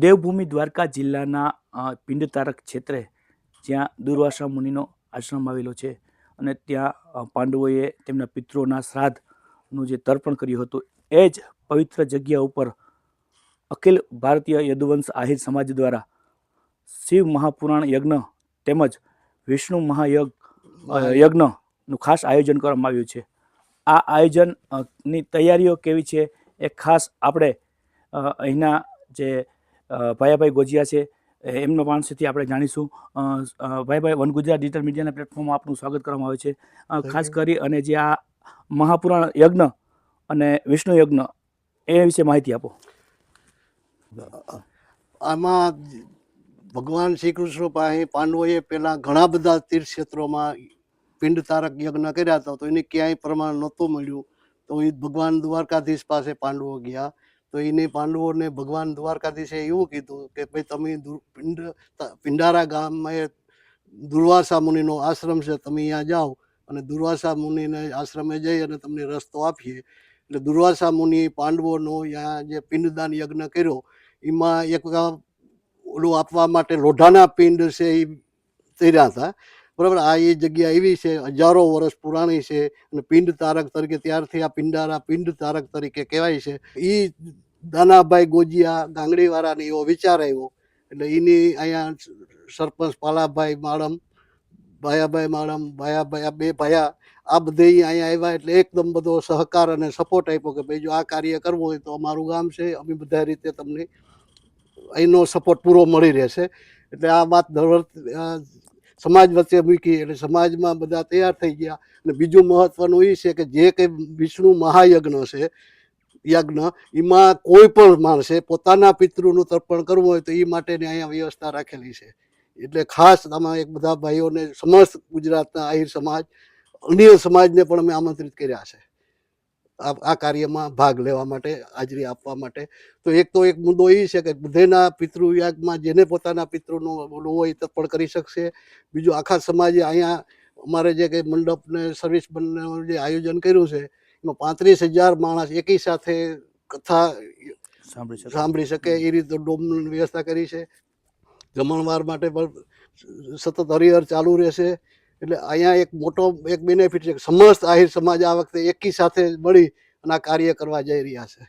દેવભૂમિ દ્વારકા જિલ્લાના પિંડતારક ક્ષેત્રે જ્યાં દુર્વાસા મુનિનો આશ્રમ આવેલો છે અને ત્યાં પાંડવોએ તેમના પિતૃઓના શ્રાદ્ધનું જે તર્પણ કર્યું હતું એ જ પવિત્ર જગ્યા ઉપર અખિલ ભારતીય યદુવંશ આહિર સમાજ દ્વારા શિવ મહાપુરાણ યજ્ઞ તેમજ વિષ્ણુ યજ્ઞનું ખાસ આયોજન કરવામાં આવ્યું છે। આ આયોજનની તૈયારીઓ કેવી છે એ ખાસ આપણે અહીંના જે ભાયાભાઈ ગોજિયા છે એમના પાસેથી આપણે જાણીશું। ભાઈભાઈ, વન ગુજરાત ડિજિટલ મીડિયાના પ્લેટફોર્મમાં આપનું સ્વાગત કરવામાં આવે છે। ખાસ કરી અને જે આ મહાપુરાણ યજ્ઞ અને વિષ્ણુ યજ્ઞ એ વિશે માહિતી આપો। આમાં ભગવાન શ્રી કૃષ્ણ પાસે પાંડવોએ પહેલાં ઘણા બધા તીર્થક્ષેત્રોમાં પિંડ તારક યજ્ઞ કર્યા હતા, તો એને ક્યાંય પ્રમાણ નહોતું મળ્યું। તો એ ભગવાન દ્વારકાધીશ પાસે પાંડવો ગયા, તો એને પાંડવોને ભગવાન દ્વારકાધીશે એવું કીધું કે ભાઈ તમે પિંડારા ગામમાં દુર્વાસા મુનિનો આશ્રમ છે, તમે અહીંયા જાઓ અને દુર્વાસા મુનિને આશ્રમે જઈ અને તમને રસ્તો આપીએ। એટલે દુર્વાસા મુનિ પાંડવોનો ત્યાં જે પિંડદાન યજ્ઞ કર્યો એમાં એક ઓલું આપવા માટે લોઢાના પિંડ છે એ તૈયાર હતા, બરાબર। આ એ જગ્યા એવી છે, હજારો વર્ષ પુરાણી છે અને પિંડ તારક તરીકે ત્યારથી આ પિંડારા પિંડ તારક તરીકે કહેવાય છે। એ દાનાભાઈ ગોજિયા ગાંગડીવાળાને એવો વિચાર આવ્યો, એટલે એની અહીંયા સરપંચ પાલાભાઈ માળમ, ભાયાભાઈ માળમ, ભાયાભાઈ, આ બે ભાયા, આ બધે અહીંયા આવ્યા એટલે એકદમ બધો સહકાર અને સપોર્ટ આપ્યો કે ભાઈ જો આ કાર્ય કરવું હોય તો અમારું ગામ છે, અમે બધા રીતે તમને અહીંનો સપોર્ટ પૂરો મળી રહેશે। એટલે આ વાત સમાજ વચ્ચે મૂકી એટલે સમાજમાં બધા તૈયાર થઈ ગયા। અને બીજું મહત્વનું એ છે કે જે કંઈ વિષ્ણુ મહાયજ્ઞ છે યજ્ઞ, એમાં કોઈ પણ માણસે પોતાના પિતૃનું તર્પણ કરવું હોય તો એ માટેની અહીંયા વ્યવસ્થા રાખેલી છે। એટલે ખાસ આમાં એક બધા ભાઈઓને સમસ્ત ગુજરાતના આહિર સમાજ, અન્ય સમાજને પણ અમે આમંત્રિત કર્યા છે આ કાર્યમાં ભાગ લેવા માટે, હાજરી આપવા માટે। તો એક મુદ્દો એ છે કે બધાના પિતૃયાગમાં જેને પોતાના પિતૃનું ઓલું હોય તર્પણ કરી શકશે। બીજું આખા સમાજે અહીંયા અમારે જે કંઈ મંડપને સર્વિસ બંનેનું જે આયોજન કર્યું છે એમાં 35,000 માણસ એકી સાથે કથા સાંભળી શકે એ રીતે ડોમની વ્યવસ્થા કરી છે। જમણવાર માટે પણ સતત હરિહર ચાલુ રહેશે। એટલે અહીંયા એક મોટો બેનિફિટ છે કે સમસ્ત આહિર સમાજ આ વખતે એકી સાથે મળી અને આ કાર્ય કરવા જઈ રહ્યા છે।